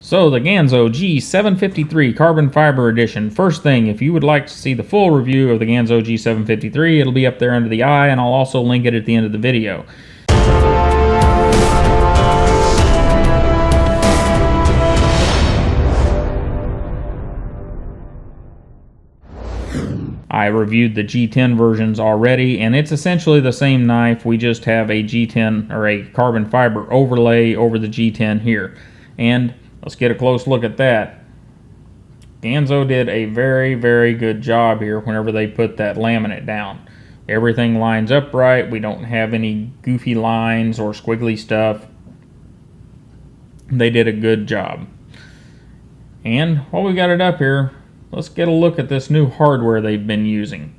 So the Ganzo G753 Carbon Fiber Edition. First thing, if you would like to see the full review of the Ganzo G753, it'll be up there under the eye, and I'll also link it at the end of the video. I reviewed the G10 versions already, and it's essentially the same knife. We just have a G10 or a carbon fiber overlay over the G10 here. And let's get a close look at that. Ganzo did a very, very good job here whenever they put that laminate down. Everything lines up right. We don't have any goofy lines or squiggly stuff. They did a good job. And while we got it up here, let's get a look at this new hardware they've been using.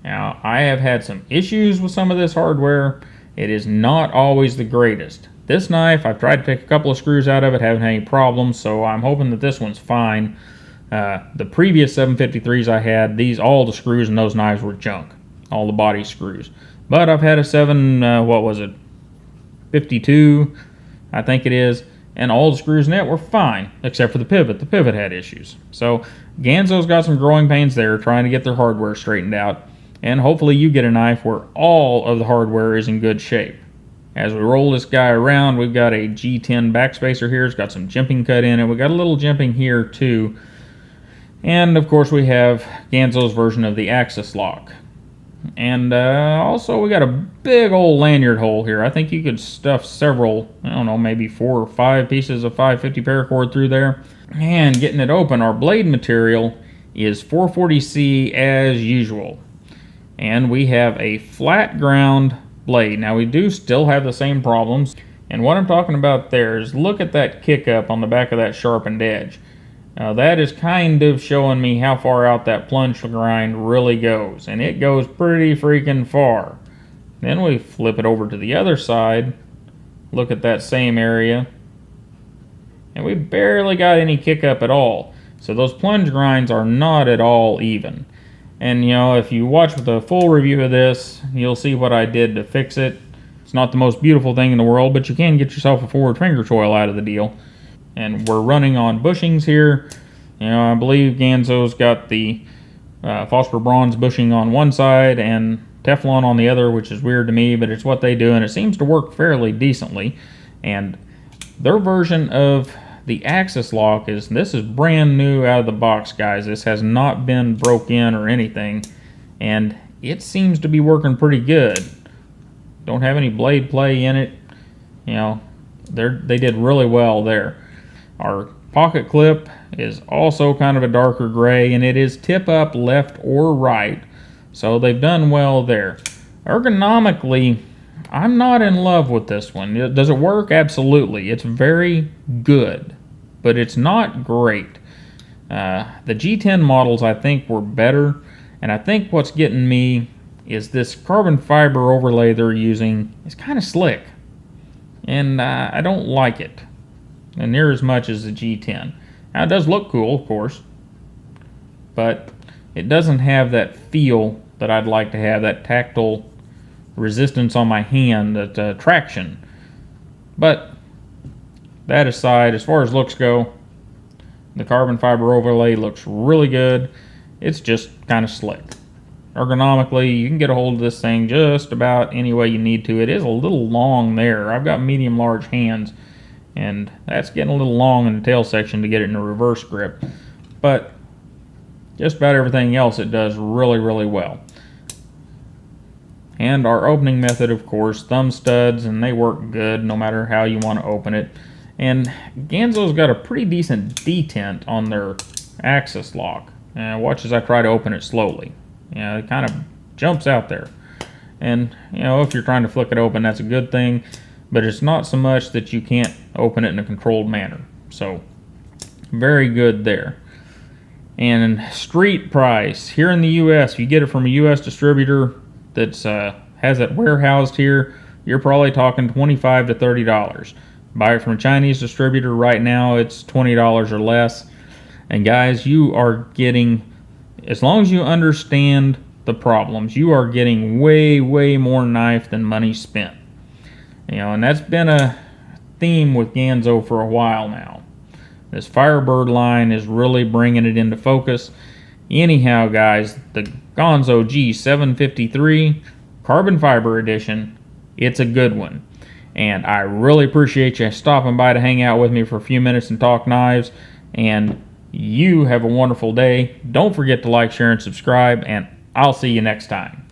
Now, I have had some issues with some of this hardware. It is not always the greatest. This knife, I've tried to take a couple of screws out of it, haven't had any problems, so I'm hoping that this one's fine. The previous 753s I had, all the screws in those knives were junk. All the body screws. But I've had a 52, I think it is, and all the screws in it were fine, except for the pivot. The pivot had issues. So Ganzo's got some growing pains there, trying to get their hardware straightened out, and hopefully you get a knife where all of the hardware is in good shape. As we roll this guy around, we've got a G10 backspacer here. It's got some jimping cut in it. We've got a little jimping here too. And of course we have Ganzo's version of the axis lock. And also we got a big old lanyard hole here. I think you could stuff several, I don't know, maybe 4 or 5 pieces of 550 paracord through there. And getting it open, our blade material is 440C as usual. And we have a flat ground blade. Now we do still have the same problems. And what I'm talking about there is look at that kick up on the back of that sharpened edge. Now that is kind of showing me how far out that plunge grind really goes, and it goes pretty freaking far. Then we flip it over to the other side, look at that same area, and we barely got any kick up at all. So those plunge grinds are not at all even. And you know, if you watch the full review of this, you'll see what I did to fix it. It's not the most beautiful thing in the world, but you can get yourself a forward finger choil out of the deal. And we're running on bushings here. You know, I believe Ganzo's got the phosphor bronze bushing on one side and Teflon on the other, which is weird to me, but it's what they do, and it seems to work fairly decently. And their version of the axis lock this is brand new out of the box, guys. This has not been broke in or anything, and it seems to be working pretty good. Don't have any blade play in it. You know, they did really well there. Our pocket clip is also kind of a darker gray, and it is tip up left or right, so they've done well there. Ergonomically, I'm not in love with this one. Does it work? Absolutely. It's very good, but it's not great. The G10 models I think were better, and I think what's getting me is this carbon fiber overlay they're using is kind of slick, and I don't like it. And near as much as the G10. Now it does look cool, of course, but it doesn't have that feel that I'd like to have, that tactile resistance on my hand, that traction. But that aside, as far as looks go, the carbon fiber overlay looks really good. It's just kind of slick. Ergonomically, you can get a hold of this thing just about any way you need to. It is a little long there. I've got medium-large hands, and that's getting a little long in the tail section to get it in a reverse grip. But just about everything else it does really, really well. And our opening method, of course, thumb studs, and they work good no matter how you want to open it. And Ganzo's got a pretty decent detent on their axis lock. Watch as I try to open it slowly. It kind of jumps out there. And, you know, if you're trying to flick it open, that's a good thing. But it's not so much that you can't open it in a controlled manner. So, very good there. And street price, here in the U.S., if you get it from a U.S. distributor that has it warehoused here, you're probably talking $25 to $30. Buy it from a Chinese distributor right now, it's $20 or less. And guys, you are getting, as long as you understand the problems, you are getting way, way more knife than money spent. You know, and that's been a theme with Ganzo for a while now. This Firebird line is really bringing it into focus. Anyhow, guys, the Ganzo G753 Carbon Fiber Edition, it's a good one. And I really appreciate you stopping by to hang out with me for a few minutes and talk knives. And you have a wonderful day. Don't forget to like, share, and subscribe, and I'll see you next time.